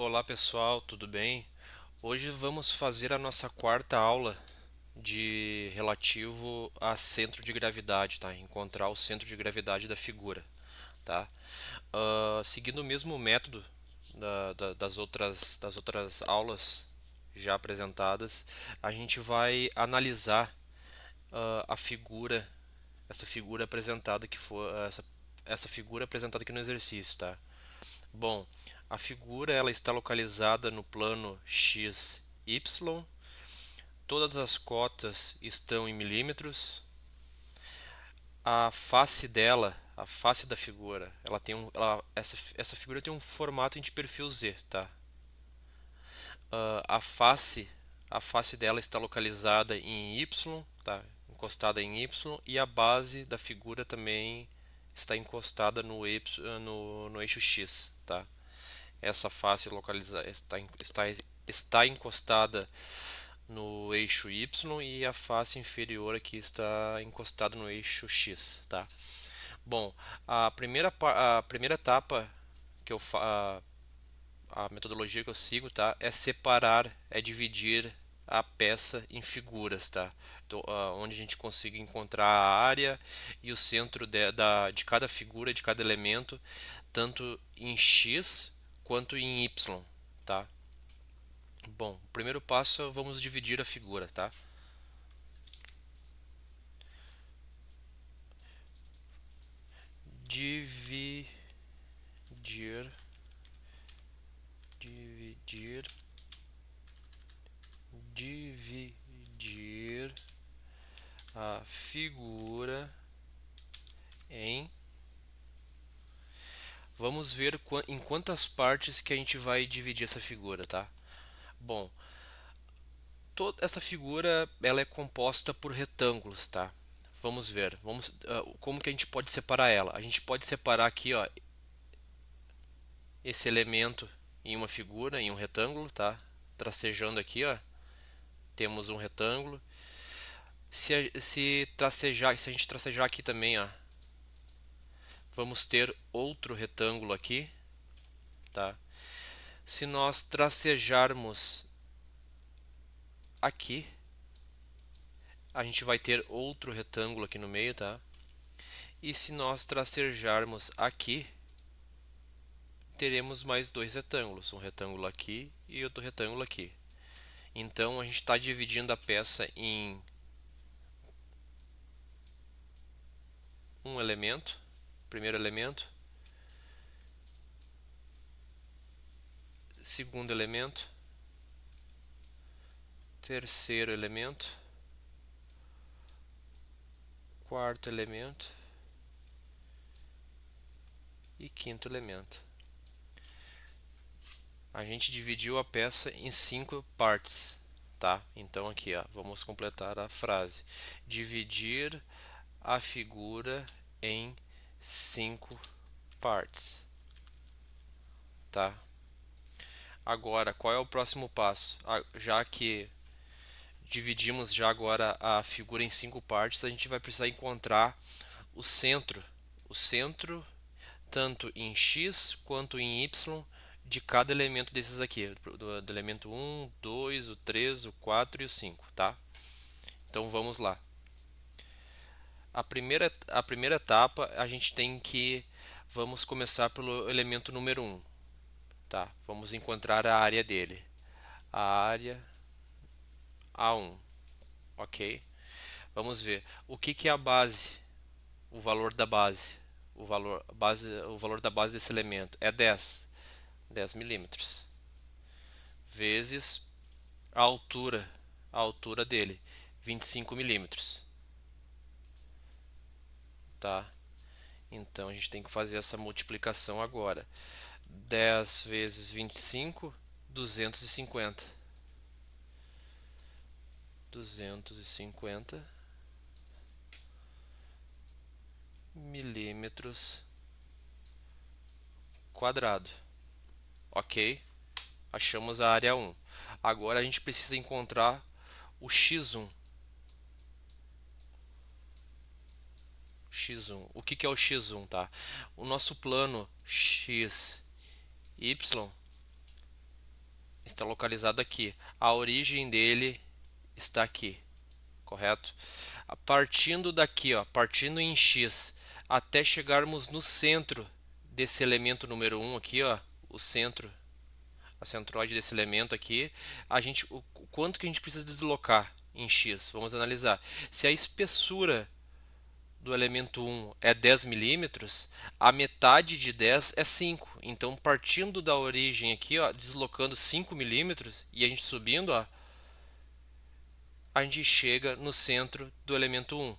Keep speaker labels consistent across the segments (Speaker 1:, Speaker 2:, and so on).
Speaker 1: Olá pessoal, tudo bem? Hoje vamos fazer a nossa quarta aula de relativo a centro de gravidade, tá? Encontrar o centro de gravidade da figura, tá? Seguindo o mesmo método das outras aulas já apresentadas, a gente vai analisar a figura, essa figura apresentada que for essa figura apresentada aqui no exercício, tá? Bom, a figura ela está localizada no plano x, y. Todas as cotas estão em milímetros. A face dela, a face da figura, essa figura tem um formato de perfil Z, tá? A face dela está localizada em Y, tá? Encostada em Y, e a base da figura também está encostada no eixo X, tá? Essa face está encostada no eixo Y e a face inferior aqui está encostada no eixo X, tá? Bom, a primeira etapa que eu a metodologia que eu sigo, tá, é separar, é dividir a peça em figuras, tá? Então, onde a gente consiga encontrar a área e o centro de cada figura, de cada elemento, tanto em X quanto em Y, tá? Bom, o primeiro passo vamos dividir a figura, tá? Dividir, dividir, dividir a figura em. Vamos ver em quantas partes que a gente vai dividir essa figura, tá? Bom, toda essa figura ela é composta por retângulos, tá? Vamos ver, como que a gente pode separar ela? A gente pode separar aqui, ó, esse elemento em uma figura, em um retângulo, tá? Tracejando aqui, ó, temos um retângulo. Se a gente tracejar aqui também, ó, vamos ter outro retângulo aqui, tá? Se nós tracejarmos aqui, a gente vai ter outro retângulo aqui no meio, tá? E se nós tracejarmos aqui, teremos mais dois retângulos, um retângulo aqui e outro retângulo aqui. Então a gente está dividindo a peça em um elemento, primeiro elemento, segundo elemento, terceiro elemento, quarto elemento e quinto elemento. A gente dividiu a peça em 5 partes, tá? Então aqui, ó, vamos completar a frase. Dividir a figura em 5 partes, tá? Agora, qual é o próximo passo? Já que dividimos já agora a figura em 5 partes, a gente vai precisar encontrar o centro. O centro tanto em x quanto em y de cada elemento desses aqui, do elemento 1, 2, o 3, o 4 e o 5, tá? Então vamos lá. A primeira etapa a gente tem que vamos começar pelo elemento número 1, tá? Vamos encontrar a área dele. A área A1, ok? Vamos ver o que é a base, o valor da base. O valor da base desse elemento é 10 milímetros, vezes a altura dele, 25 milímetros, tá? Então a gente tem que fazer essa multiplicação agora. 10 vezes 25, 250. 250 milímetros quadrado. Ok? Achamos a área 1. Agora a gente precisa encontrar o x1. X1. O que é o x1, tá? O nosso plano x, y está localizado aqui. A origem dele está aqui, correto? Partindo daqui, ó, partindo em x, até chegarmos no centro desse elemento número 1 aqui, ó, o centro, a centroide desse elemento aqui, o quanto que a gente precisa deslocar em x? Vamos analisar. Se a espessura do elemento 1 é 10 milímetros, a metade de 10 é 5. Então, partindo da origem aqui, ó, deslocando 5 milímetros e a gente subindo, ó, a gente chega no centro do elemento 1,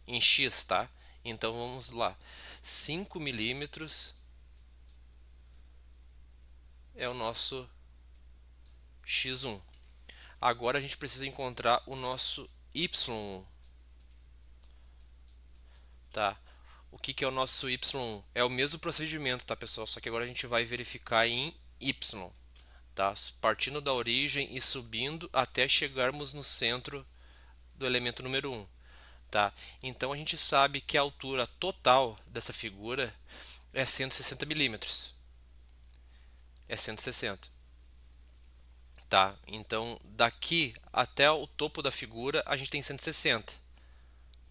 Speaker 1: em x, tá? Então, vamos lá. 5 milímetros é o nosso x1. Agora, a gente precisa encontrar o nosso y1, tá? O que é o nosso y1? É o mesmo procedimento, tá, pessoal? Só que agora a gente vai verificar em y, tá? Partindo da origem e subindo até chegarmos no centro do elemento número 1, tá? Então a gente sabe que a altura total dessa figura é 160 milímetros. É 160, tá? Então daqui até o topo da figura a gente tem 160,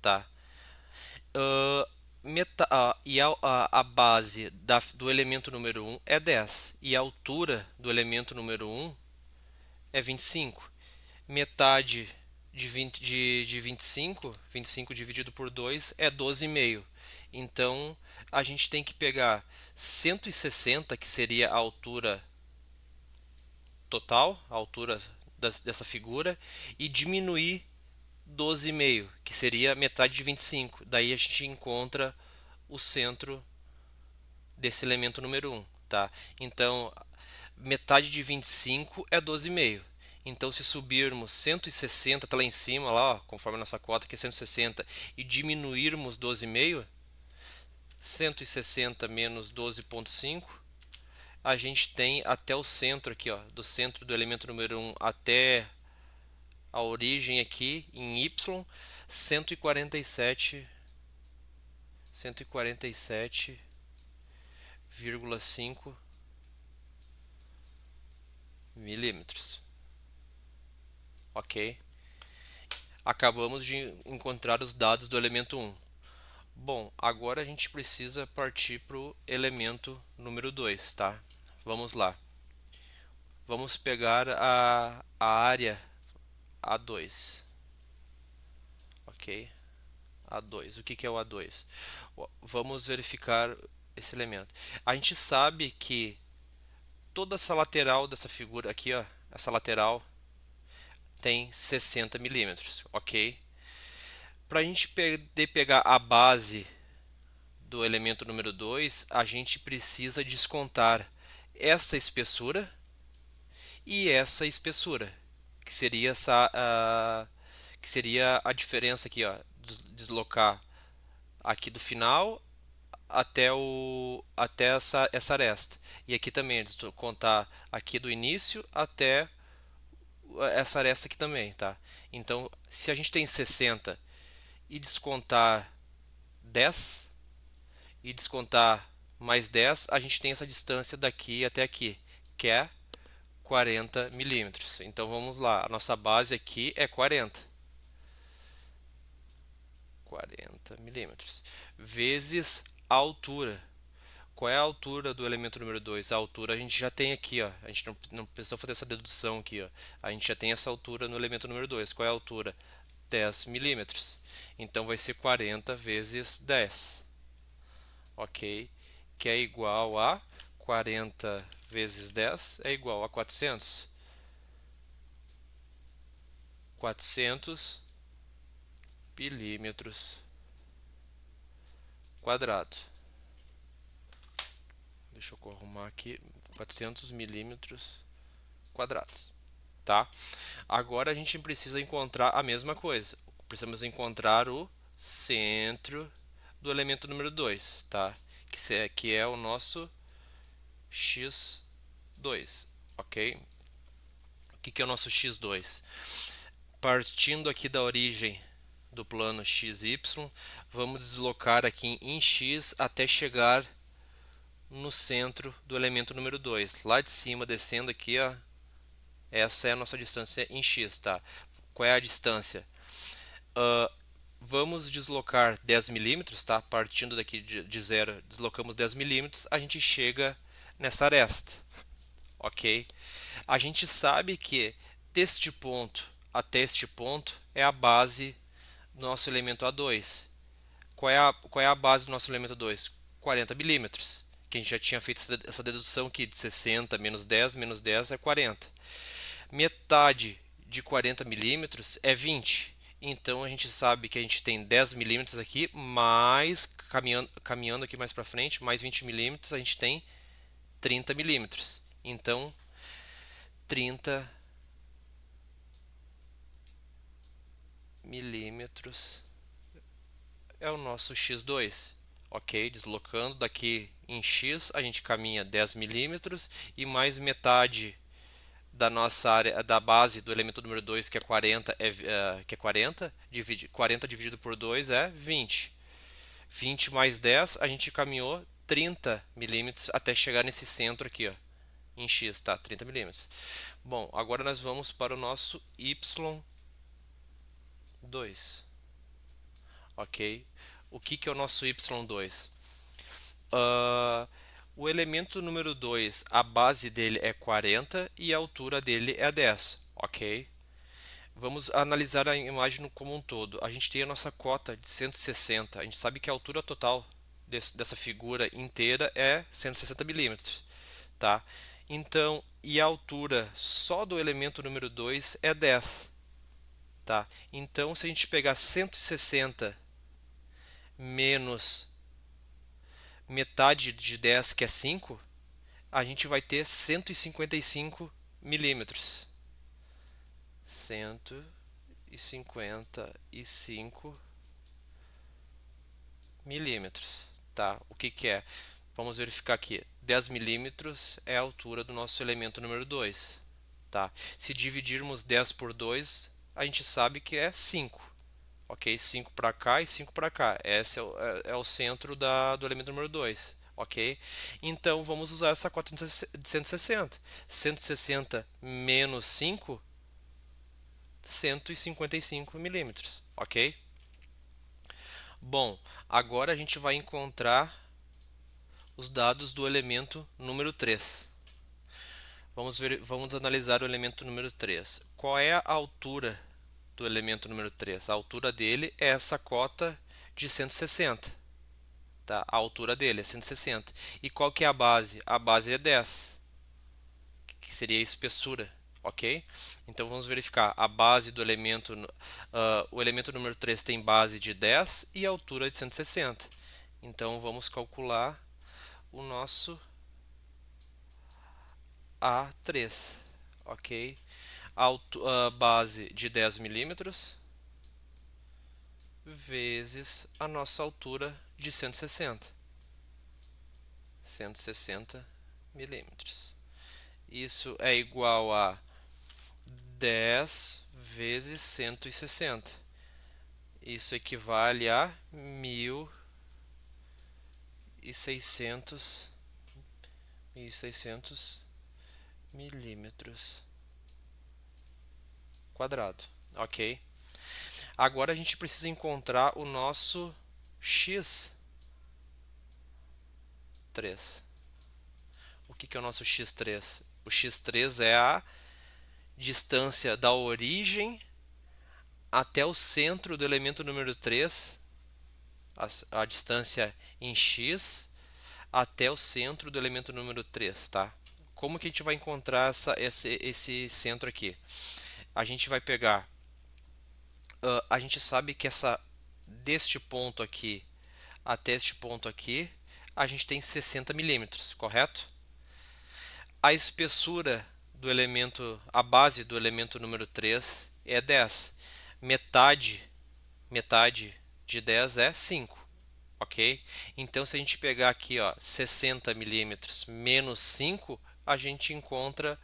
Speaker 1: tá? A base do elemento número 1 é 10 e a altura do elemento número 1 é 25. Metade de 20, de 25 dividido por 2 é 12,5. Então, a gente tem que pegar 160, que seria a altura total, a altura dessa figura, e diminuir 12,5, que seria metade de 25. Daí a gente encontra o centro desse elemento número 1, tá? Então, metade de 25 é 12,5. Então, se subirmos 160 até lá em cima, lá, ó, conforme a nossa cota que é 160, e diminuirmos 12,5, 160 menos 12,5, a gente tem até o centro aqui, ó, do centro do elemento número 1 até a origem aqui em y, 147,5 milímetros. Ok? Acabamos de encontrar os dados do elemento 1. Bom, agora a gente precisa partir para o elemento número 2, tá? Vamos lá. Vamos pegar a área A2. Ok? A2. O que é o A2? Vamos verificar esse elemento. A gente sabe que toda essa lateral dessa figura aqui, ó, essa lateral tem 60 milímetros, ok? Para a gente poder pegar a base do elemento número 2, a gente precisa descontar essa espessura e essa espessura, que seria a diferença aqui, ó, deslocar aqui do final até essa aresta. E aqui também contar aqui do início até essa aresta aqui também, tá? Então, se a gente tem 60 e descontar 10 e descontar mais 10, a gente tem essa distância daqui até aqui, que é 40 milímetros. Então vamos lá, a nossa base aqui é 40 milímetros, vezes a altura. Qual é a altura do elemento número 2? A altura a gente já tem aqui, ó. A gente não precisa fazer essa dedução aqui, ó. A gente já tem essa altura no elemento número 2. Qual é a altura? 10 milímetros. Então vai ser 40 vezes 10. Ok? Que é igual a 40 vezes 10 é igual a 400. 400 milímetros quadrado. Deixa eu arrumar aqui. 400 milímetros quadrados. Tá? Agora a gente precisa encontrar a mesma coisa. Precisamos encontrar o centro do elemento número 2, tá? Que é o nosso x2, ok? O que é o nosso x2? Partindo aqui da origem do plano xy, vamos deslocar aqui em x até chegar no centro do elemento número 2. Lá de cima, descendo aqui, ó, Essa é a nossa distância em x, tá? Qual é a distância? Ah, vamos deslocar 10 milímetros, tá? Partindo daqui de zero, deslocamos 10 milímetros, a gente chega nessa aresta, ok? A gente sabe que deste ponto até este ponto é a base do nosso elemento A2. Qual é a base do nosso elemento 2? 40 milímetros, que a gente já tinha feito essa dedução aqui de 60 menos 10 é 40. Metade de 40 milímetros é 20. Então a gente sabe que a gente tem 10 milímetros aqui, mais caminhando aqui mais para frente, mais 20 milímetros, a gente tem 30 milímetros. Então 30 milímetros é o nosso x2. Ok, deslocando daqui em x, a gente caminha 10 milímetros e mais metade da nossa área da base do elemento número 2, que é 40, que é 40 dividido por 2 é 20. 20 mais 10, a gente caminhou 30 milímetros até chegar nesse centro aqui, ó, em x, tá? 30 milímetros. Bom, agora nós vamos para o nosso y2. Ok? O que é o nosso y2? Uh, o elemento número 2, a base dele é 40 e a altura dele é 10, ok? Vamos analisar a imagem como um todo. A gente tem a nossa cota de 160. A gente sabe que a altura total dessa figura inteira é 160 milímetros, tá? Então, e a altura só do elemento número 2 é 10, tá? Então, se a gente pegar 160 menos metade de 10, que é 5, a gente vai ter 155 milímetros. 155 milímetros, tá? O que que é? Vamos verificar aqui. 10 milímetros é a altura do nosso elemento número 2, tá? Se dividirmos 10 por 2, a gente sabe que é 5, ok? 5 para cá e 5 para cá. Esse é o centro do elemento número 2, ok? Então, vamos usar essa cota de 160. 160 menos 5, 155 milímetros, ok? Bom, agora a gente vai encontrar os dados do elemento número 3. Vamos analisar o elemento número 3. Qual é a altura do elemento número 3? A altura dele é essa cota de 160. Tá? A altura dele é 160. E qual que é a base? A base é 10, que seria a espessura. Ok? Então vamos verificar a base do elemento. O elemento número 3 tem base de 10 e altura de 160. Então vamos calcular o nosso A3, ok? Base de 10 milímetros vezes a nossa altura de 160 milímetros. Isso é igual a 10 vezes 160. Isso equivale a 1.600 milímetros quadrado, ok? Agora a gente precisa encontrar o nosso x3. O que é o nosso x3? O x3 é a distância da origem até o centro do elemento número 3, a distância em x até o centro do elemento número 3, tá? Como que a gente vai encontrar esse centro aqui? A gente vai pegar, a gente sabe que deste ponto aqui até este ponto aqui, a gente tem 60 milímetros, correto? A espessura do elemento, a base do elemento número 3 é 10. Metade de 10 é 5, ok? Então, se a gente pegar aqui, ó, 60 milímetros menos 5, a gente encontra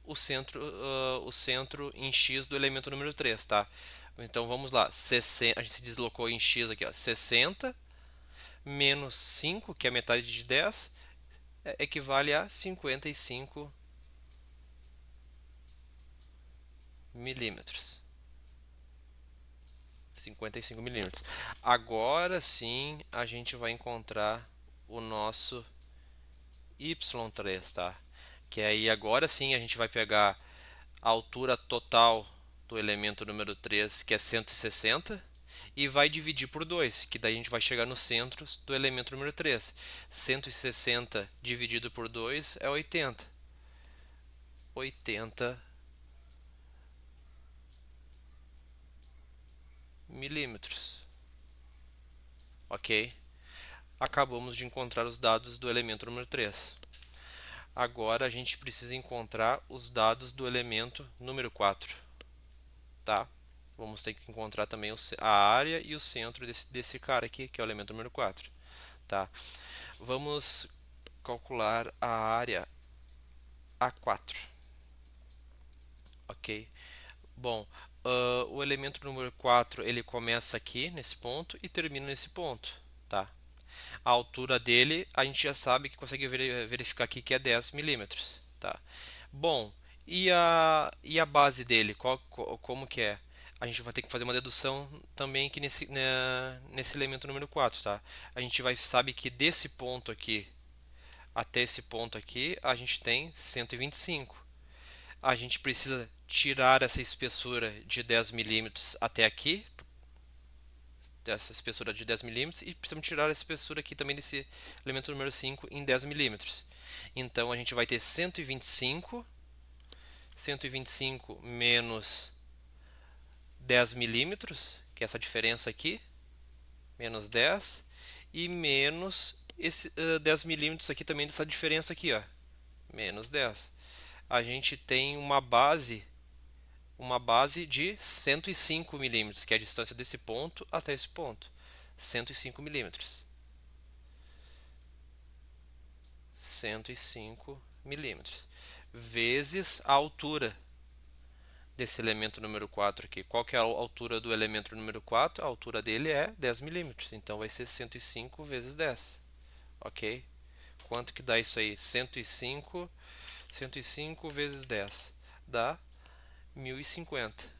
Speaker 1: o centro em x do elemento número 3, tá? Então, vamos lá. A gente se deslocou em x aqui, ó, 60 menos 5, que é metade de 10, equivale a 55 milímetros. 55 milímetros. Agora sim a gente vai encontrar o nosso y3, tá? Que aí agora sim a gente vai pegar a altura total do elemento número 3, que é 160, e vai dividir por 2, que daí a gente vai chegar no centro do elemento número 3. 160 dividido por 2 é 80. 80 milímetros. Ok? Acabamos de encontrar os dados do elemento número 3. Agora a gente precisa encontrar os dados do elemento número 4. Tá? Vamos ter que encontrar também a área e o centro desse cara aqui, que é o elemento número 4. Tá? Vamos calcular a área A4. Ok? Bom, o elemento número 4 ele começa aqui nesse ponto e termina nesse ponto. Tá? A altura dele a gente já sabe que consegue verificar aqui que é 10 milímetros. Tá? Bom, e a base dele, como que é? A gente vai ter que fazer uma dedução também aqui nesse elemento número 4, tá? A gente sabe que desse ponto aqui até esse ponto aqui, a gente tem 125. A gente precisa tirar essa espessura de 10 milímetros até aqui, dessa espessura de 10 milímetros, e precisamos tirar a espessura aqui também desse elemento número 5 em 10 milímetros. Então a gente vai ter 125 menos 10 milímetros, que é essa diferença aqui, menos 10, e menos esse 10 milímetros aqui também dessa diferença aqui, ó, menos 10. A gente tem uma base de 105 milímetros, que é a distância desse ponto até esse ponto. 105 milímetros. 105 milímetros. Vezes a altura desse elemento número 4 aqui. Qual que é a altura do elemento número 4? A altura dele é 10 milímetros. Então vai ser 105 vezes 10. Ok? Quanto que dá isso aí? 105 vezes 10. Dá 1050.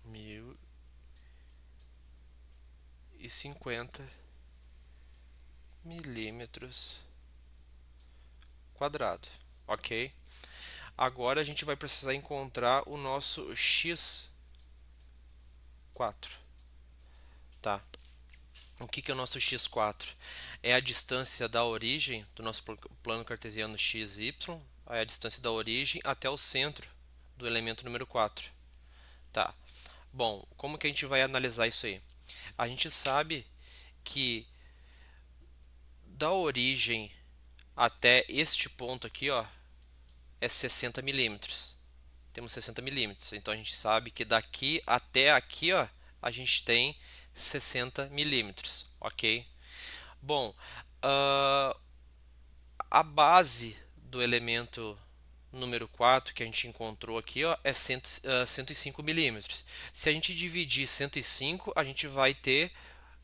Speaker 1: 1050 milímetros quadrado. Ok? Agora a gente vai precisar encontrar o nosso x4. Tá? O que é o nosso x4? É a distância da origem do nosso plano cartesiano x, y, é a distância da origem até o centro do elemento número 4. Tá. Bom, como que a gente vai analisar isso aí? A gente sabe que da origem até este ponto aqui, ó, é 60 milímetros. Temos 60 milímetros. Então a gente sabe que daqui até aqui, ó, a gente tem 60 milímetros, ok? Bom, a base do elemento número 4 que a gente encontrou aqui, ó, é 105 milímetros. Se a gente dividir 105, a gente vai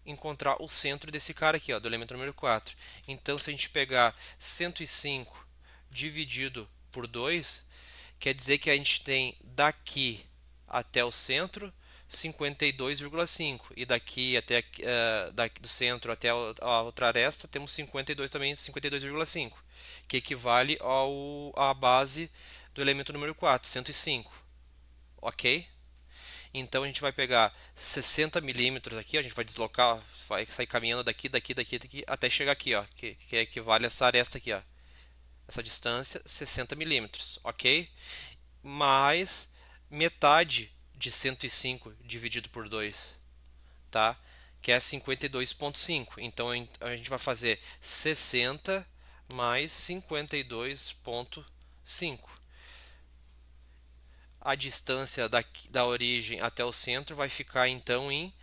Speaker 1: encontrar o centro desse cara aqui, ó, do elemento número 4. Então, se a gente pegar 105 dividido por 2, quer dizer que a gente tem daqui até o centro 52,5 e daqui até daqui do centro até a outra aresta temos 52 também, 52,5, que equivale à base do elemento número 4, 105. Ok? Então a gente vai pegar 60 milímetros aqui, a gente vai deslocar, vai sair caminhando daqui até chegar aqui, ó, que equivale a essa aresta aqui, ó, essa distância, 60 milímetros, ok? Mais metade de 105 dividido por 2, tá? Que é 52,5. Então a gente vai fazer 60 mais 52,5. A distância da origem até o centro vai ficar então em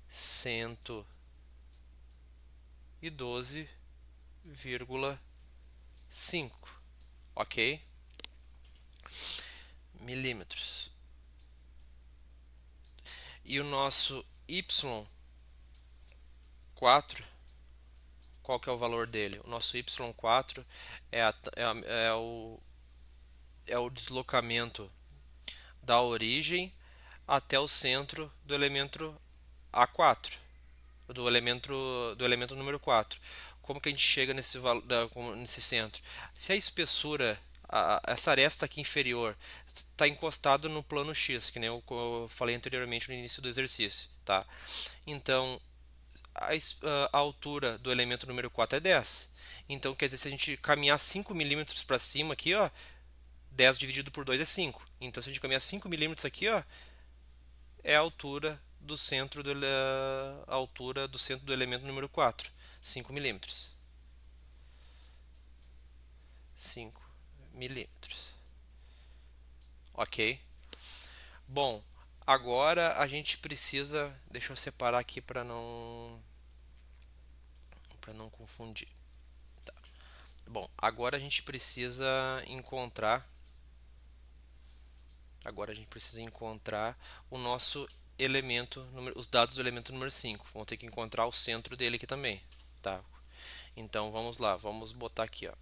Speaker 1: 112,5, ok? Milímetros. E o nosso y4, qual que é o valor dele? O nosso y4 é o deslocamento da origem até o centro do elemento A4, do elemento número 4. Como que a gente chega nesse centro? Se a espessura, essa aresta aqui inferior, está encostado no plano X, que nem eu falei anteriormente no início do exercício, tá? Então, a altura do elemento número 4 é 10. Então, quer dizer, se a gente caminhar 5 milímetros para cima aqui, ó, 10 dividido por 2 é 5. Então, se a gente caminhar 5 milímetros aqui, ó, é a altura do centro do elemento número 4, 5 milímetros. 5 milímetros. Ok? Bom, agora a gente precisa. Deixa eu separar aqui para não confundir. Tá. Bom, agora a gente precisa encontrar. Agora a gente precisa encontrar o nosso elemento, os dados do elemento número 5. Vamos ter que encontrar o centro dele aqui também, tá? Então vamos lá, vamos botar aqui, ó.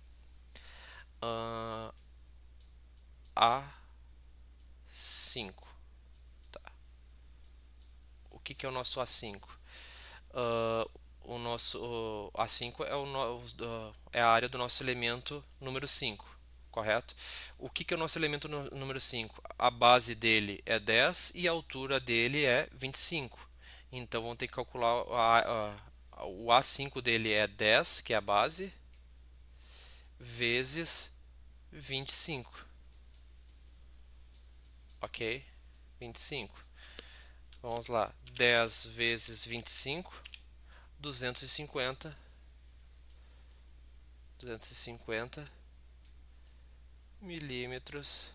Speaker 1: A5. Tá. O que é o nosso A5? O nosso A5 é a área do nosso elemento número 5, correto? O que é o nosso elemento número 5? A base dele é 10 e a altura dele é 25. Então vamos ter que calcular o A5 dele é 10, que é a base, vezes 25. Ok? 25. Vamos lá. 10 vezes 25, 250. 250 milímetros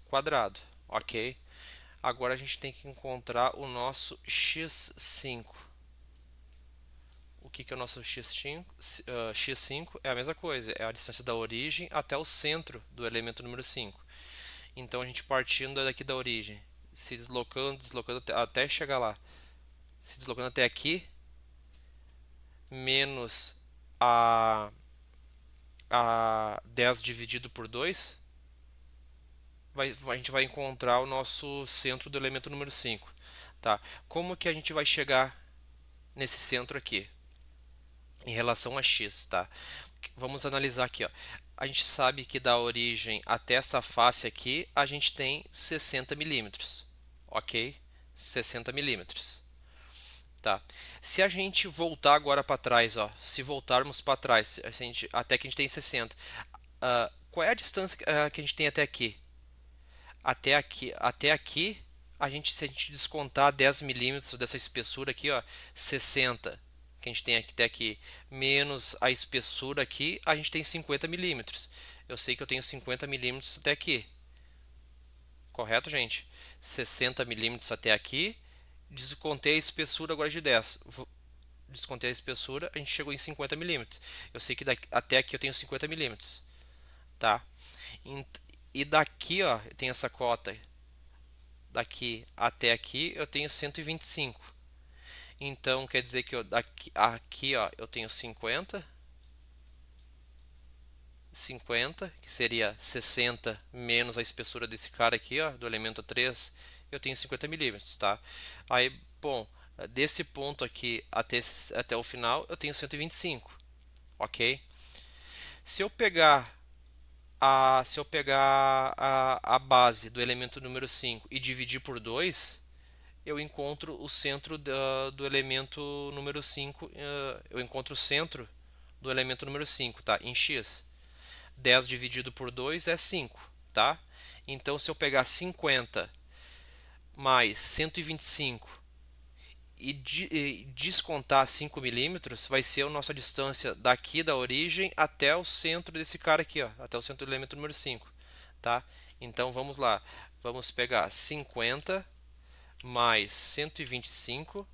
Speaker 1: quadrado. Ok? Agora a gente tem que encontrar o nosso x5. O que é o nosso x5? X5 é a mesma coisa, é a distância da origem até o centro do elemento número 5. Então a gente partindo daqui da origem, se deslocando, até chegar lá, se deslocando até aqui, menos a 10 dividido por 2, a gente vai encontrar o nosso centro do elemento número 5. Tá? Como que a gente vai chegar nesse centro aqui, em relação a x? Tá? Vamos analisar aqui. Ó. A gente sabe que da origem até essa face aqui, a gente tem 60 milímetros. Ok? 60 milímetros. Tá. Se a gente voltar agora para trás, ó, se voltarmos para trás, até que a gente tem 60, qual é a distância que a gente tem até aqui? Até aqui, se a gente descontar 10 milímetros dessa espessura aqui, ó, 60, que a gente tem aqui, até aqui, menos a espessura aqui, a gente tem 50 milímetros. Eu sei que eu tenho 50 milímetros até aqui. Correto, gente? 60 milímetros até aqui. Descontei a espessura agora de 10. Descontei a espessura, a gente chegou em 50 milímetros. Eu sei que até aqui eu tenho 50 milímetros. Tá? E daqui, ó, eu tenho essa cota. Daqui até aqui eu tenho 125. Então quer dizer que aqui ó, eu tenho 50, que seria 60 menos a espessura desse cara aqui, ó, do elemento 3, eu tenho 50 milímetros, tá? Aí, bom, desse ponto aqui até o final eu tenho 125, ok? Se eu pegar a base do elemento número 5 e dividir por 2, eu encontro o centro do elemento número 5, eu encontro o centro do elemento número 5, tá? Em x. 10 dividido por 2 é 5, tá? Então, se eu pegar 50 mais 125 e descontar 5 milímetros, vai ser a nossa distância daqui da origem até o centro desse cara aqui, ó, até o centro do elemento número 5, tá? Então, vamos lá. Vamos pegar 50 mais 125,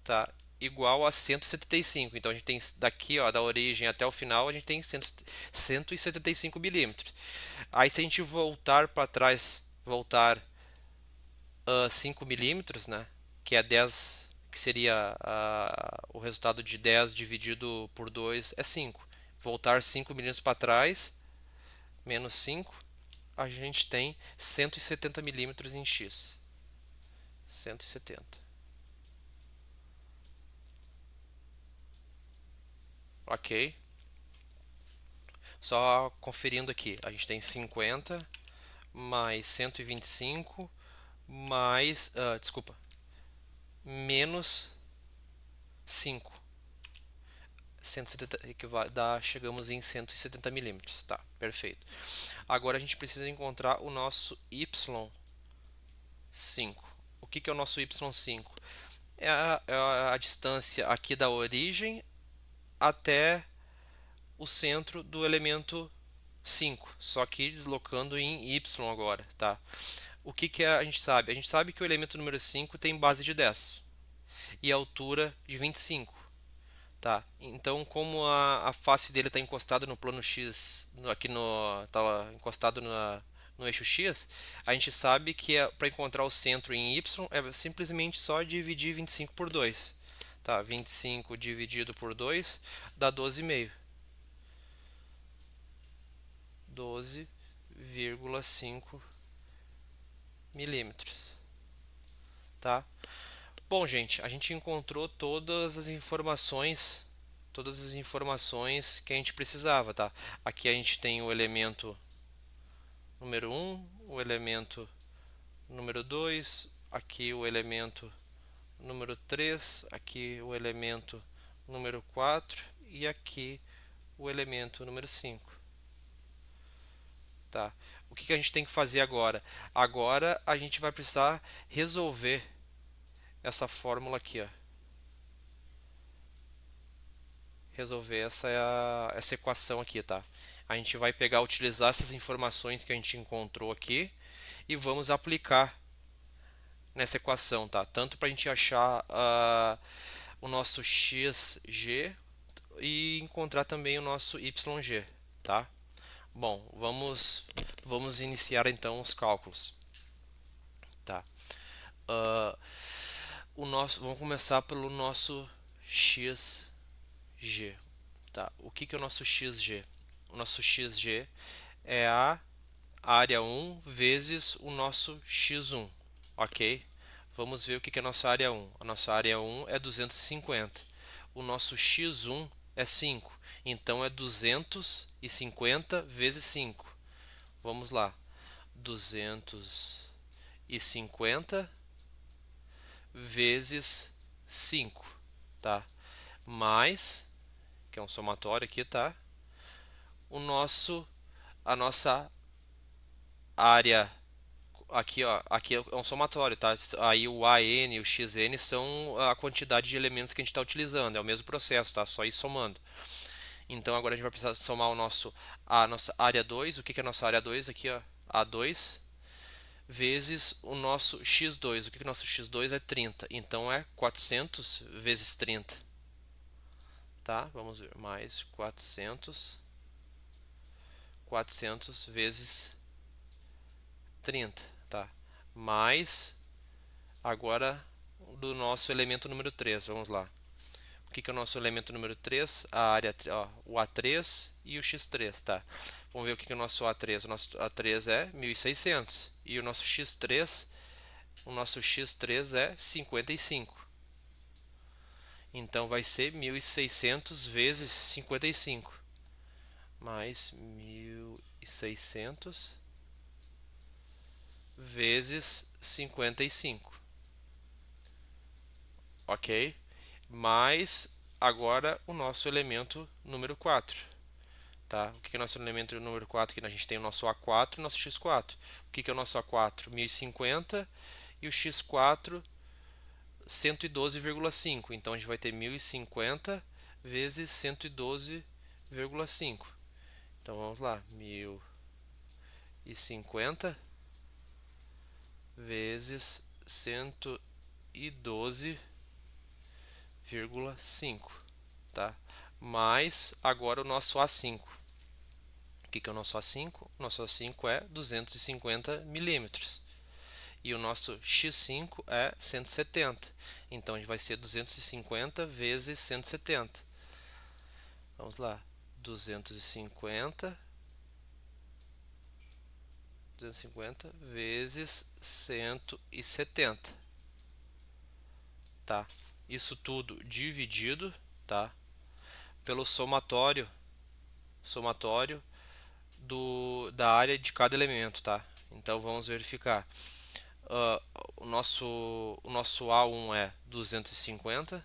Speaker 1: tá, igual a 175. Então a gente tem daqui, ó, da origem até o final, a gente tem 175 milímetros. Aí se a gente voltar para trás, voltar 5 milímetros, né, que é 10, que seria o resultado de 10 dividido por 2 é 5. Voltar 5 milímetros para trás, menos 5, a gente tem 170 milímetros em X. 170. Ok? Só conferindo aqui, a gente tem 50 mais 125 mais, desculpa, menos 5. 170 chegamos em 170 milímetros. Tá, perfeito. Agora a gente precisa encontrar o nosso y5. O que é o nosso y5? É a distância aqui da origem até o centro do elemento 5, só que deslocando em y agora, tá? O que a gente sabe? A gente sabe que o elemento número 5 tem base de 10 e altura de 25, tá? Então, como a face dele está encostada no plano X, aqui tá encostado no eixo X, a gente sabe que para encontrar o centro em y é simplesmente só dividir 25 por 2, tá? 25 dividido por 2 dá 12,5. 12,5 milímetros, tá? Bom, gente, a gente encontrou todas as informações que a gente precisava, tá? Aqui a gente tem o elemento número 1, o elemento número 2, aqui o elemento número 3, aqui o elemento número 4 e aqui o elemento número 5. Tá? O que a gente tem que fazer agora? Agora a gente vai precisar resolver essa fórmula aqui, ó. Resolver essa equação aqui, tá? A gente vai utilizar essas informações que a gente encontrou aqui e vamos aplicar nessa equação, tá? Tanto para a gente achar o nosso xg e encontrar também o nosso yg, tá? Bom, vamos iniciar então os cálculos, tá? Vamos começar pelo nosso xg, tá? O que é o nosso xg? O nosso xg é a área 1 vezes o nosso x1, ok? Vamos ver o que é a nossa área 1. A nossa área 1 é 250. O nosso x1 é 5, então é 250 vezes 5. Vamos lá, 250 vezes 5, tá? Mais, que é um somatório aqui, tá? A nossa área aqui, ó, aqui é um somatório, tá? Aí o AN e o XN são a quantidade de elementos que a gente está utilizando, é o mesmo processo, tá? Só ir somando. Então agora a gente vai precisar somar a nossa área 2. O que é a nossa área 2? Aqui, ó, A2 vezes o nosso x2. O que é o nosso x2? É 30. Então é 400 vezes 30. Tá? Vamos ver. Mais 400 vezes 30. Tá? Mais agora do nosso elemento número 3. Vamos lá. O que é o nosso elemento número 3? A área, ó, o A3 e o X3, tá? Vamos ver o que é o nosso A3. O nosso A3 é 1.600 e o nosso X3 é 55. Então vai ser 1.600 vezes 55 mais 1.600 vezes 55, ok? Mais agora o nosso elemento número 4, tá? O que é o nosso elemento número 4? Aqui a gente tem o nosso A4 e o nosso X4. O que é o nosso A4? 1.050 e o X4 112,5. Então a gente vai ter 1.050 vezes 112,5. Então vamos lá, 1.050 vezes 112,5, tá? Mais agora o nosso A5. O que é o nosso A5? O nosso A5 é 250 milímetros. E o nosso x5 é 170. Então a gente vai ser 250 vezes 170. Vamos lá. 250 250 vezes 170, tá? Isso tudo dividido, tá? Pelo somatório da área de cada elemento, tá? Então vamos verificar. Uh, o nosso A1 é 250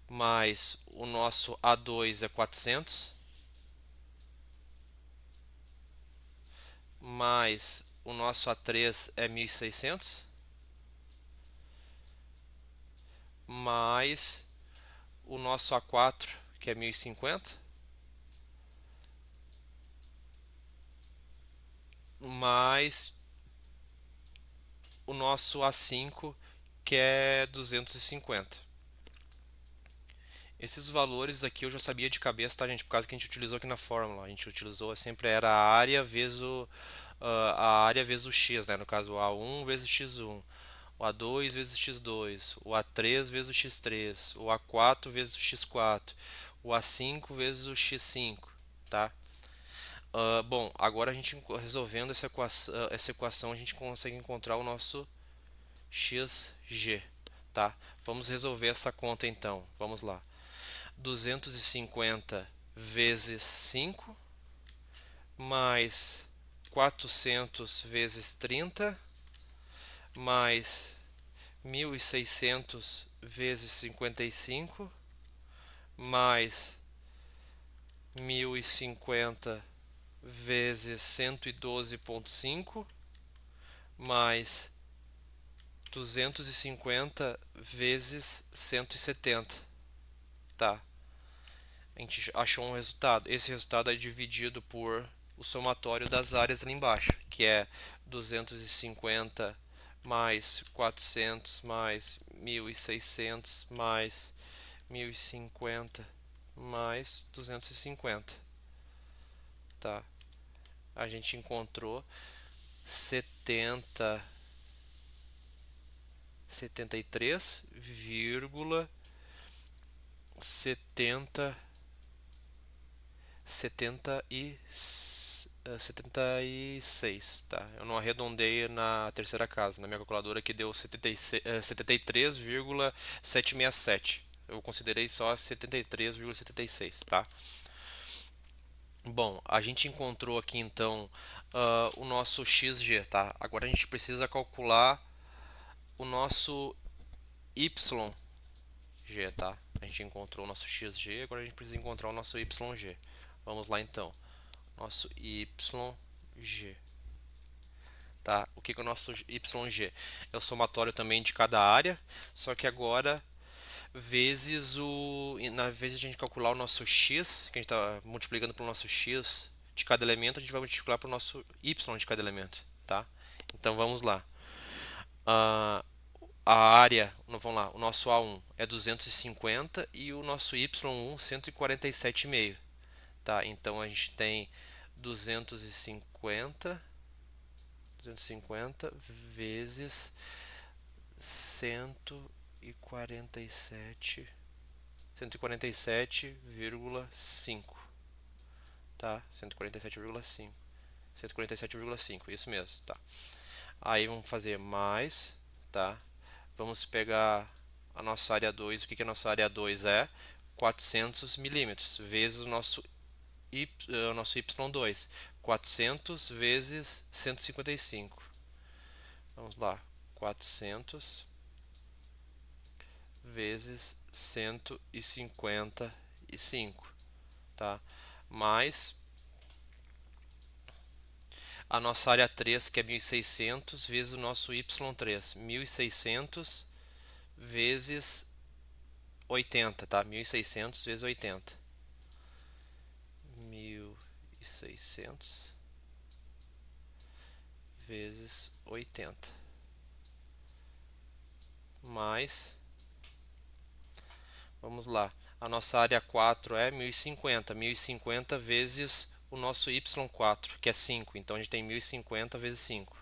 Speaker 1: mais o nosso A2 é 400 mais o nosso A3 é 1600 mais o nosso A4 que é 1050 mais o nosso A5 que é 250. Esses valores aqui eu já sabia de cabeça, tá, gente? Por causa que a gente utilizou aqui na fórmula. A gente utilizou sempre era a área vezes o x, né? No caso, o A1 vezes o x1, o A2 vezes o x2, o A3 vezes o x3, o A4 vezes o x4, o A5 vezes o x5, tá? Bom, agora a gente resolvendo essa equação a gente consegue encontrar o nosso xg, tá? Vamos resolver essa conta então. Vamos lá. 250 vezes 5 mais 400 vezes 30 mais 1600 vezes 55 mais 1050 vezes 112,5 mais 250 vezes 170, tá? A gente achou um resultado. Esse resultado é dividido por o somatório das áreas ali embaixo, que é 250 mais 400 mais 1600 mais 1050 mais 250, tá? A gente encontrou 73,70 76, tá? Eu não arredondei na terceira casa, na minha calculadora que deu 73,767. Eu considerei só 73,76, tá? Bom, a gente encontrou aqui então o nosso xg, tá? Agora a gente precisa calcular o nosso yg, tá? A gente encontrou o nosso xg, agora a gente precisa encontrar o nosso yg. Vamos lá então. Nosso YG, tá? O que é o nosso YG? É o somatório também de cada área, só que agora vezes na vez de a gente calcular o nosso x, que a gente está multiplicando pelo nosso x de cada elemento, a gente vai multiplicar pelo nosso y de cada elemento, tá? Então vamos lá. A área, vamos lá, o nosso A1 é 250 e o nosso Y1 147,5, tá? Então a gente tem 250 vezes 147,5, tá? 147,5, isso mesmo, tá? Aí vamos fazer mais, tá? Vamos pegar a nossa área 2. O que a nossa área 2 é? 400 milímetros vezes o nosso y2. 400 vezes 155. Vamos lá. 400 vezes 155, tá? Mais a nossa área 3, que é 1600, vezes o nosso y3. 1600 vezes 80, tá? 1600 vezes 80. 1600 vezes 80 mais, vamos lá, a nossa área 4 é 1050, 1050 vezes o nosso y4, que é 5, então a gente tem 1050 vezes 5,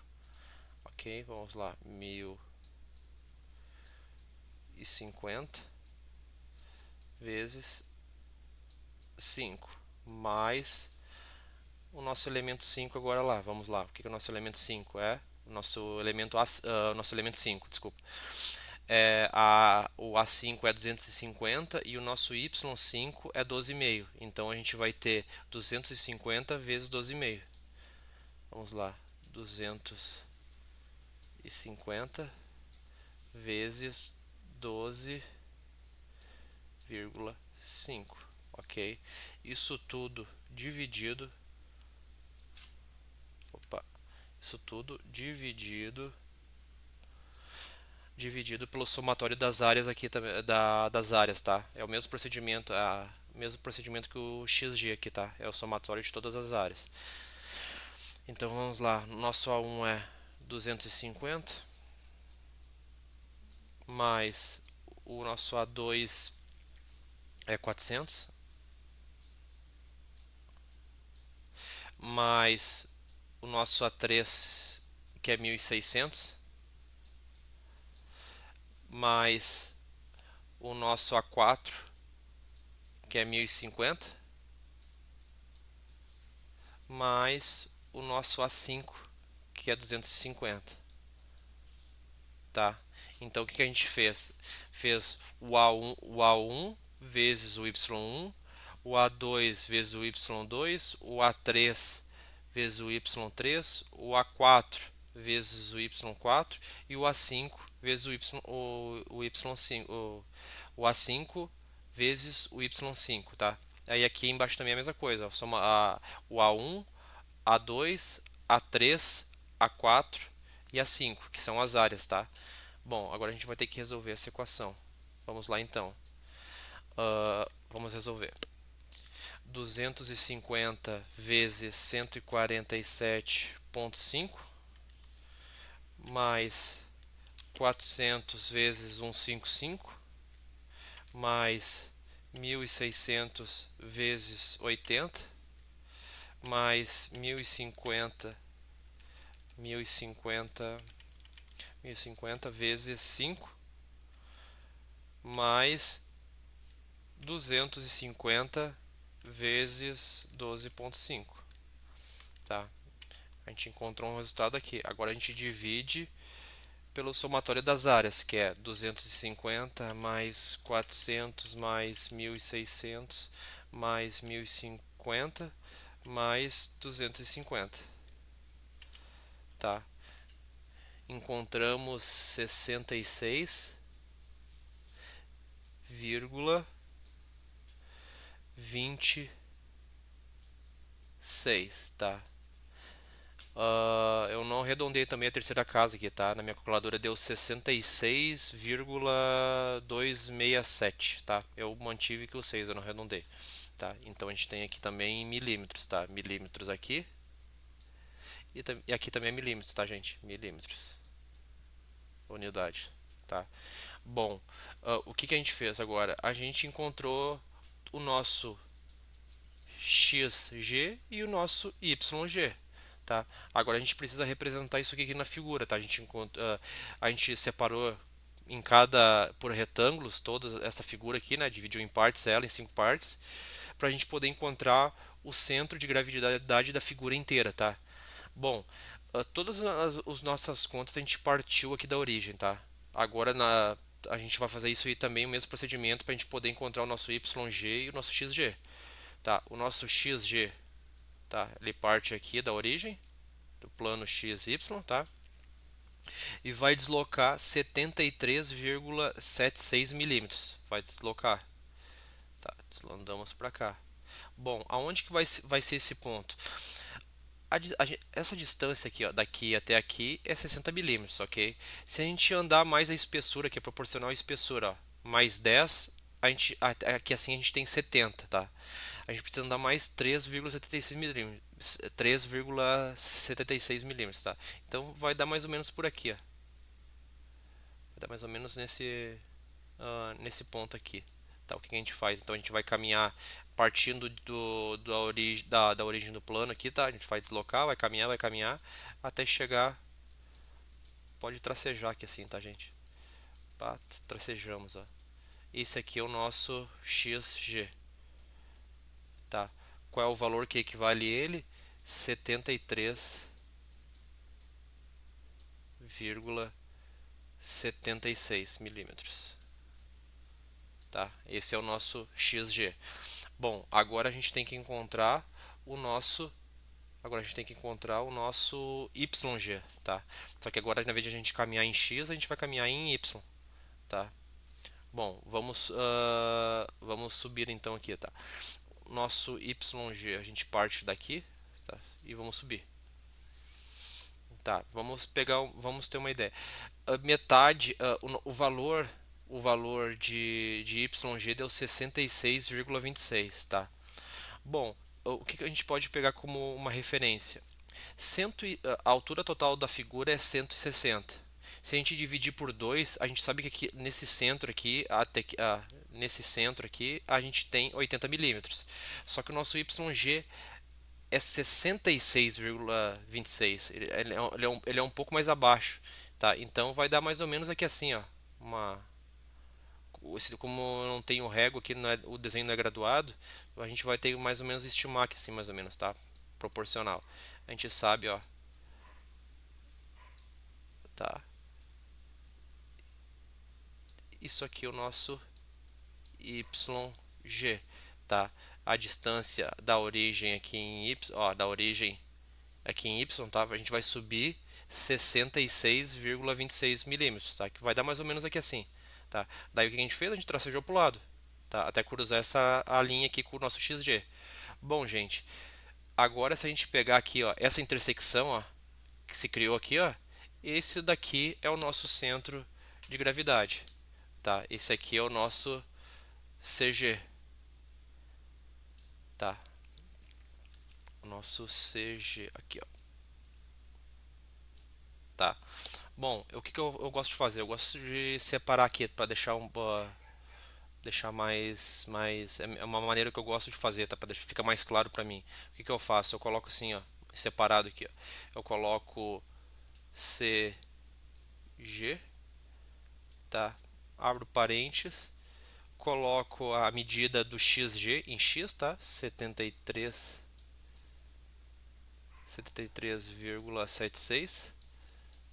Speaker 1: ok, vamos lá, 1050 vezes 5, mais o nosso elemento 5 agora lá. Vamos lá. O que é o nosso elemento 5? É o nosso elemento, nosso elemento 5, desculpa. O A5 é 250 e o nosso Y5 é 12,5. Então a gente vai ter 250 vezes 12,5. Vamos lá. 250 vezes 12,5. Ok? Isso tudo dividido. Opa, isso tudo dividido pelo somatório das áreas aqui também, das áreas, tá? É o mesmo procedimento que o xg aqui, tá? É o somatório de todas as áreas. Então vamos lá, nosso A1 é 250 mais o nosso A2 é 400 mais o nosso A3 que é 1600 mais o nosso A4 que é 1050 mais o nosso A5 que é 250, tá? Então o que a gente fez? Fez o A1 vezes o Y1, o A2 vezes o Y2, o A3 vezes o Y3, o A4 vezes o Y4 e o A5 vezes o Y5, o A5 vezes o Y5, tá? Aí aqui embaixo também é a mesma coisa, ó, soma o A1, A2, A3, A4 e A5, que são as áreas, tá? Bom, agora a gente vai ter que resolver essa equação. Vamos lá então. Vamos resolver. 250 vezes 147,5 mais 400 vezes 155 mais 1.600 vezes 80 mais 1.050 vezes 5 mais 250 vezes 12,5, tá? A gente encontrou um resultado aqui. Agora a gente divide pelo somatório das áreas, que é 250 mais 400 mais 1.600 mais 1.050 mais 250, tá? Encontramos 66,26, tá? Eu não arredondei também a terceira casa aqui, tá? Na minha calculadora deu 66,267, tá? Eu mantive que o 6 eu não arredondei, tá? Então a gente tem aqui também em milímetros, tá? Milímetros aqui e aqui também é milímetros, tá, gente? Milímetros, unidade, tá? Bom, o que a gente fez agora? A gente encontrou o nosso xg e o nosso yg, tá? Agora a gente precisa representar isso aqui na figura, tá? A gente separou em cada por retângulos toda essa figura aqui, né? Dividiu em partes ela em 5 partes, para a gente poder encontrar o centro de gravidade da figura inteira, tá? Bom, todas as nossas contas a gente partiu aqui da origem, tá? Agora a gente vai fazer isso aí também, o mesmo procedimento para a gente poder encontrar o nosso yg e o nosso xg, tá? O nosso xg, tá? Ele parte aqui da origem do plano xy, tá? E vai deslocar 73,76 milímetros. Vai deslocar, tá? Deslocamos para cá. Bom, aonde que vai ser esse ponto? Essa distância aqui, ó, daqui até aqui é 60 milímetros, ok? Se a gente andar mais a espessura, que é proporcional à espessura, ó, mais 10, aqui assim a gente tem 70, tá? A gente precisa andar mais 3,76 milímetros, 3,76 milímetros, tá? Então vai dar mais ou menos por aqui, ó. Vai dar mais ou menos nesse ponto aqui. Tá, o que a gente faz? Então a gente vai caminhar partindo da origem do plano aqui, tá? A gente vai deslocar, vai caminhar até chegar. Pode tracejar aqui assim, tá, gente? Tá, tracejamos, ó. Esse aqui é o nosso xg, tá? Qual é o valor que equivale a ele? 73,76 milímetros, tá? Esse é o nosso XG. Bom, agora a gente tem que encontrar o nosso YG, tá? Só que agora, na vez de a gente caminhar em X, a gente vai caminhar em Y, tá? Bom, vamos subir então aqui, tá? Nosso YG, a gente parte daqui, tá? E vamos subir. Tá, vamos ter uma ideia. Metade, o valor de YG deu 66,26, tá? Bom, o que a gente pode pegar como uma referência? A altura total da figura é 160. Se a gente dividir por 2, a gente sabe que aqui, nesse centro aqui, a gente tem 80 milímetros. Só que o nosso YG é 66,26. Ele é um pouco mais abaixo, tá? Então vai dar mais ou menos aqui assim, ó, como eu não tenho régua aqui, o desenho não é graduado, a gente vai ter mais ou menos estimar aqui assim, mais ou menos, tá? Proporcional. A gente sabe, ó, tá? Isso aqui é o nosso YG, tá? A distância da origem aqui em Y, ó, da origem aqui em Y, tá? A gente vai subir 66,26 milímetros, tá? Que vai dar mais ou menos aqui assim, tá? Daí o que a gente fez? A gente tracejou para o lado, tá? Até cruzar a linha aqui com o nosso XG. Bom, gente, agora se a gente pegar aqui, ó, essa intersecção, ó, que se criou aqui, ó, esse daqui é o nosso centro de gravidade, tá? Esse aqui é o nosso CG, tá? O nosso CG aqui, ó, tá? Bom, o que eu gosto de fazer? Eu gosto de separar aqui para deixar mais é uma maneira que eu gosto de fazer, tá? Para ficar mais claro para mim. O que eu faço? Eu coloco assim, ó, separado aqui, ó. Eu coloco CG, tá? Abro parênteses, coloco a medida do XG em X, tá? 73,76,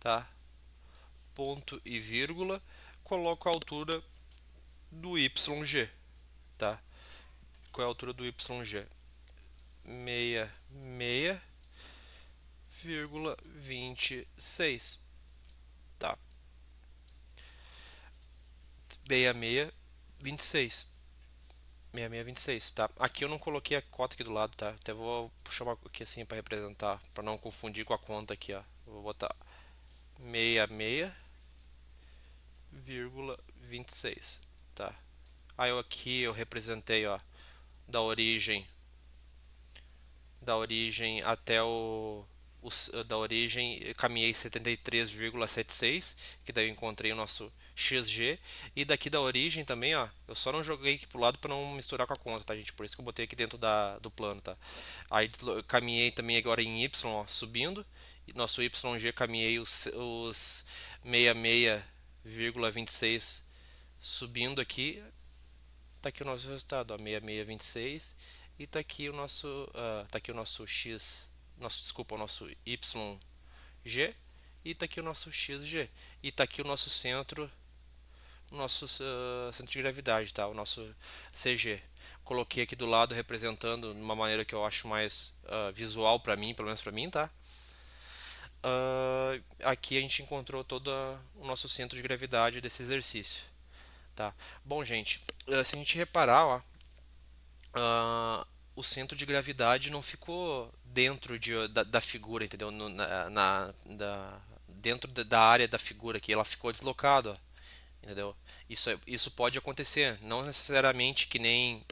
Speaker 1: tá? Ponto e vírgula, coloco a altura do YG, tá? Qual é a altura do YG? 66,26, tá? 66,26. 6626, tá? Aqui eu não coloquei a cota aqui do lado, tá? Até vou puxar uma aqui assim para representar, para não confundir com a conta aqui, ó. Vou botar 66,26, tá? Aí aqui eu representei, ó, da origem até da origem eu caminhei 73,76, que daí eu encontrei o nosso XG, e daqui da origem também, ó, eu só não joguei aqui pro lado para não misturar com a conta, tá, gente? Por isso que eu botei aqui dentro do plano, tá? Aí eu caminhei também agora em Y, ó, subindo, e nosso YG caminhei os 66,26 subindo aqui. Tá aqui o nosso resultado, ó, 6626, e tá aqui o nosso, tá aqui o nosso x, desculpa, o nosso YG, e tá aqui o nosso XG, e tá aqui o nosso centro de gravidade, tá? O nosso CG. Coloquei aqui do lado representando de uma maneira que eu acho mais visual para mim, pelo menos para mim, tá? Aqui a gente encontrou todo o nosso centro de gravidade desse exercício, tá? Bom, gente, se a gente reparar, ó, o centro de gravidade não ficou dentro da figura, entendeu? Dentro da área da figura aqui, ela ficou deslocada, ó, entendeu? Isso pode acontecer, não necessariamente que nem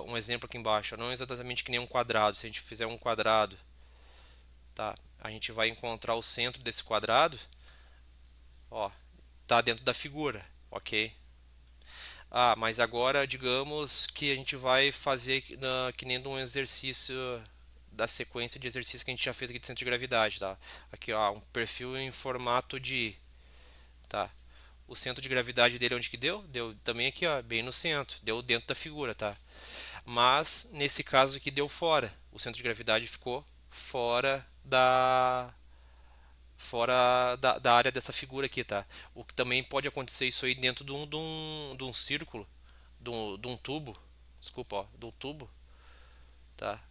Speaker 1: um exemplo aqui embaixo, não exatamente que nem um quadrado. Se a gente fizer um quadrado, tá? A gente vai encontrar o centro desse quadrado, ó, tá dentro da figura, ok? Mas agora digamos que a gente vai fazer que nem um exercício da sequência de exercícios que a gente já fez aqui de centro de gravidade, tá? Aqui, ó, um perfil em formato de I, tá? o centro de gravidade dele onde que deu? Deu também aqui, ó, bem no centro, deu dentro da figura, tá? Mas nesse caso aqui deu fora, o centro de gravidade ficou fora da área dessa figura aqui, tá? O que também pode acontecer isso aí dentro de um círculo, de um tubo, desculpa, ó, de um tubo, tá?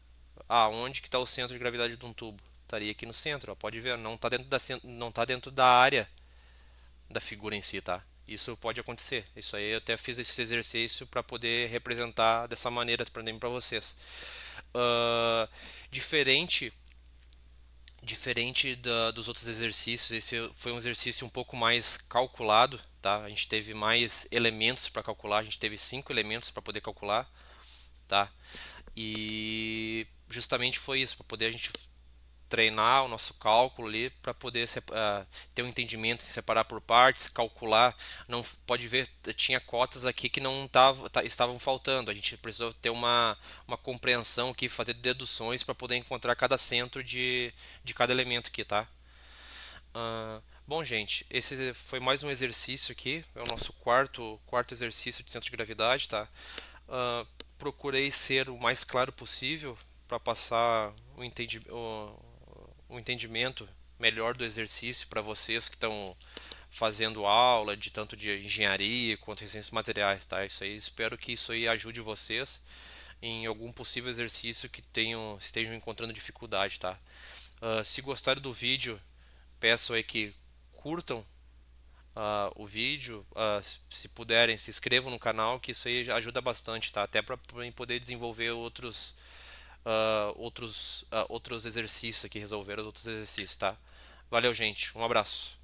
Speaker 1: Onde que está o centro de gravidade de um tubo? Estaria aqui no centro, ó, pode ver, não tá dentro da área da figura em si, tá? Isso pode acontecer. Isso aí eu até fiz esse exercício para poder representar dessa maneira para vocês. Ah, diferente dos outros exercícios, esse foi um exercício um pouco mais calculado, tá? A gente teve mais elementos para calcular, a gente teve 5 elementos para poder calcular, tá? E justamente foi isso, para poder a gente treinar o nosso cálculo ali para poder ter um entendimento, se separar por partes, calcular. Não pode ver, tinha cotas aqui que não estavam faltando. A gente precisou ter uma compreensão aqui, fazer deduções para poder encontrar cada centro de cada elemento aqui, tá? Bom, gente, esse foi mais um exercício aqui. É o nosso quarto exercício de centro de gravidade, tá? Ah, procurei ser o mais claro possível para passar o entendimento melhor do exercício para vocês que estão fazendo aula de tanto de engenharia quanto de ciências materiais, tá? Isso aí, espero que isso aí ajude vocês em algum possível exercício que estejam encontrando dificuldade, tá? Se gostaram do vídeo, peço aí que curtam o vídeo, se puderem, se inscrevam no canal, que isso aí já ajuda bastante, tá? Até para poder desenvolver outros exercícios aqui, resolver os outros exercícios, tá? Valeu, gente. Um abraço.